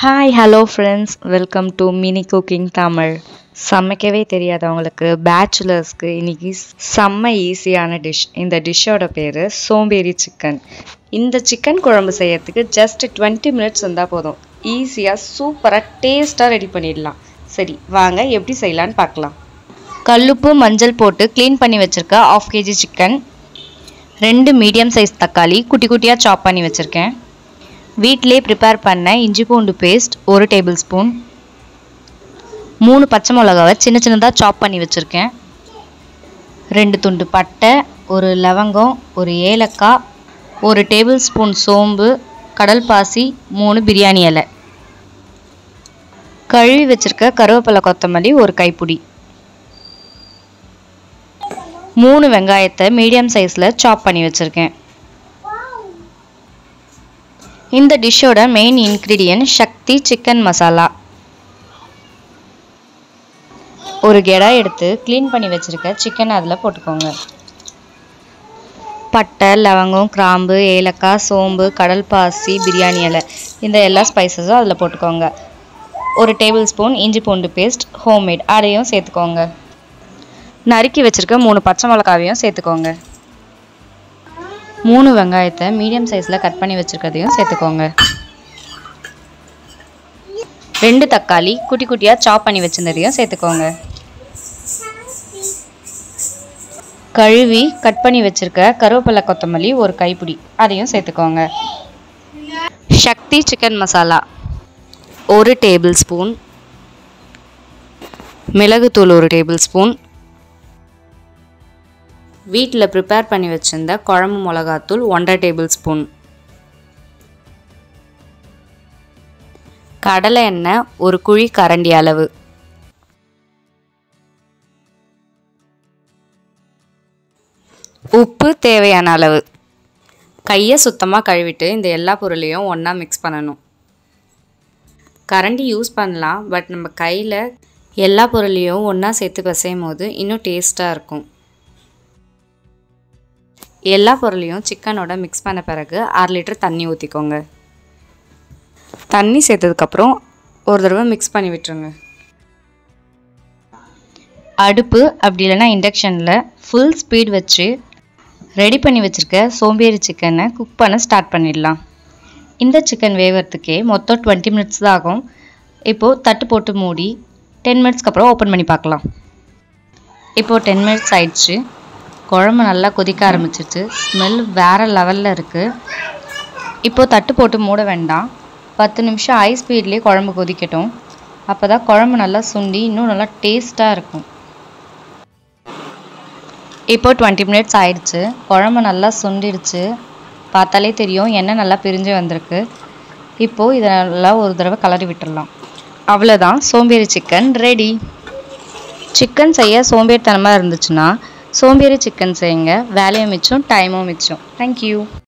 Hi hello friends, welcome to mini cooking Tamil. சமைக்கவே தெரியாதவங்களுக்கு பேச்சுலர்ஸ்க்கு இன்றைக்கி செம்ம ஈஸியான டிஷ். இந்த டிஷ்ஷோட பேர் சோம்பேறி சிக்கன். இந்த சிக்கன் குழம்பு செய்யறதுக்கு ஜஸ்ட் 20 மினிட்ஸ் இருந்தால் போதும். ஈஸியாக சூப்பராக டேஸ்ட்டாக ரெடி பண்ணிடலாம். சரி வாங்க எப்படி செய்யலான்னு பார்க்கலாம். கல்லுப்பு மஞ்சள் போட்டு க்ளீன் பண்ணி வச்சுருக்க 1/2 kg சிக்கன், 2 மீடியம் சைஸ் தக்காளி குட்டி குட்டியாக சாப் பண்ணி வச்சுருக்கேன், வீட்டிலே ப்ரிப்பேர் பண்ண இஞ்சி பூண்டு பேஸ்ட் 1 டேபிள் ஸ்பூன், 3 பச்சை மிளகாவை சின்ன சின்னதாக சாப் பண்ணி வச்சுருக்கேன், 2 துண்டு பட்டை, 1 லவங்கம், 1 ஏலக்காய், 1 டேபிள் ஸ்பூன் சோம்பு, கடல் பாசி, 3 பிரியாணி இலை, கழுவி வச்சுருக்க கருவேப்பிலை கொத்தமல்லி 1 கைப்பிடி, 3 வெங்காயத்தை மீடியம் சைஸில் சாப் பண்ணி வச்சுருக்கேன். இந்த டிஷ்ஷோட மெயின் இன்க்ரீடியன்ட் சக்தி சிக்கன் மசாலா. ஒரு கெடா எடுத்து க்ளீன் பண்ணி வச்சுருக்க சிக்கன் அதில் போட்டுக்கோங்க. பட்டை, லவங்கம், கிராம்பு, ஏலக்காய், சோம்பு, கடல் பாசி, பிரியாணி இலை, இந்த எல்லா ஸ்பைசஸும் அதில் போட்டுக்கோங்க. 1 டேபிள் ஸ்பூன் இஞ்சி பூண்டு பேஸ்ட் ஹோம்மேட் அதையும் சேர்த்துக்கோங்க. நறுக்கி வச்சுருக்க 3 பச்சை மிளகாவையும் சேர்த்துக்கோங்க. 3 வெங்காயத்தை மீடியம் சைஸில் கட் பண்ணி வச்சுருக்கதையும் சேர்த்துக்கோங்க. 2 தக்காளி குட்டி குட்டியாக சாப் பண்ணி வச்சுருந்ததையும் சேர்த்துக்கோங்க. கழுவி கட் பண்ணி வச்சுருக்க கருவேப்பிலை கொத்தமல்லி 1 கைப்பிடி அதையும் சேர்த்துக்கோங்க. சக்தி சிக்கன் மசாலா 1 டேபிள் ஸ்பூன், மிளகுத்தூள் 1 டேபிள் ஸ்பூன், வீட்டில் ப்ரிப்பேர் பண்ணி வச்சுருந்த குழம்பு மிளகாத்தூள் 1/2 டேபிள் ஸ்பூன், கடலை எண்ணெய் 1 குழி கரண்டி அளவு, உப்பு தேவையான அளவு. கையை சுத்தமாக கழுவிட்டு இந்த எல்லா பொருளையும் ஒன்றா மிக்ஸ் பண்ணணும். கரண்டி யூஸ் பண்ணலாம், பட் நம்ம கையில் எல்லா பொருளையும் ஒன்றா சேர்த்து பிசையும் போது இன்னும் டேஸ்ட்டாக இருக்கும். எல்லா பொருளையும் சிக்கனோட மிக்ஸ் பண்ண பிறகு 1/2 லிட்டர் தண்ணி ஊற்றிக்கோங்க. தண்ணி சேர்த்ததுக்கப்புறம் ஒரு தடவை மிக்ஸ் பண்ணி விட்டுருங்க. அடுப்பு அப்படி இல்லைன்னா இண்டக்ஷனில் ஃபுல் ஸ்பீட் வச்சு ரெடி பண்ணி வச்சுருக்க சோம்பேறி சிக்கனை குக் பண்ண ஸ்டார்ட் பண்ணிடலாம். இந்த சிக்கன் வேகிறதுக்கே மொத்தம் 20 மினிட்ஸ் தான் ஆகும். இப்போது தட்டு போட்டு மூடி 10 மினிட்ஸ்க்கு அப்புறம் ஓப்பன் பண்ணி பார்க்கலாம். இப்போது 10 மினிட்ஸ் ஆயிடுச்சு. குழம்பு நல்லா கொதிக்க ஆரம்பிச்சிருச்சு. ஸ்மெல் வேறு லெவலில் இருக்குது. இப்போது தட்டு போட்டு மூட வேண்டாம். 10 நிமிஷம் ஹை ஸ்பீட்லேயே குழம்பு கொதிக்கட்டும். அப்போ தான் குழம்பு நல்லா சுண்டி இன்னும் நல்லா டேஸ்ட்டாக இருக்கும். இப்போது 20 மினிட்ஸ் ஆயிடுச்சு. குழம்பு நல்லா சுண்டிடுச்சு. பார்த்தாலே தெரியும் எண்ணெய் நல்லா பிரிஞ்சு வந்திருக்கு. இப்போது இதை நல்லா ஒரு தடவை கலரி விட்டுடலாம். அவ்வளோதான், சோம்பேறி சிக்கன் ரெடி. சிக்கன் செய்ய சோம்பேறித்தனமாக இருந்துச்சுன்னா சோம்பேறி சிக்கன் செய்யுங்க. வேலையும் மிச்சம், டைமும் மிச்சம். தேங்க்யூ.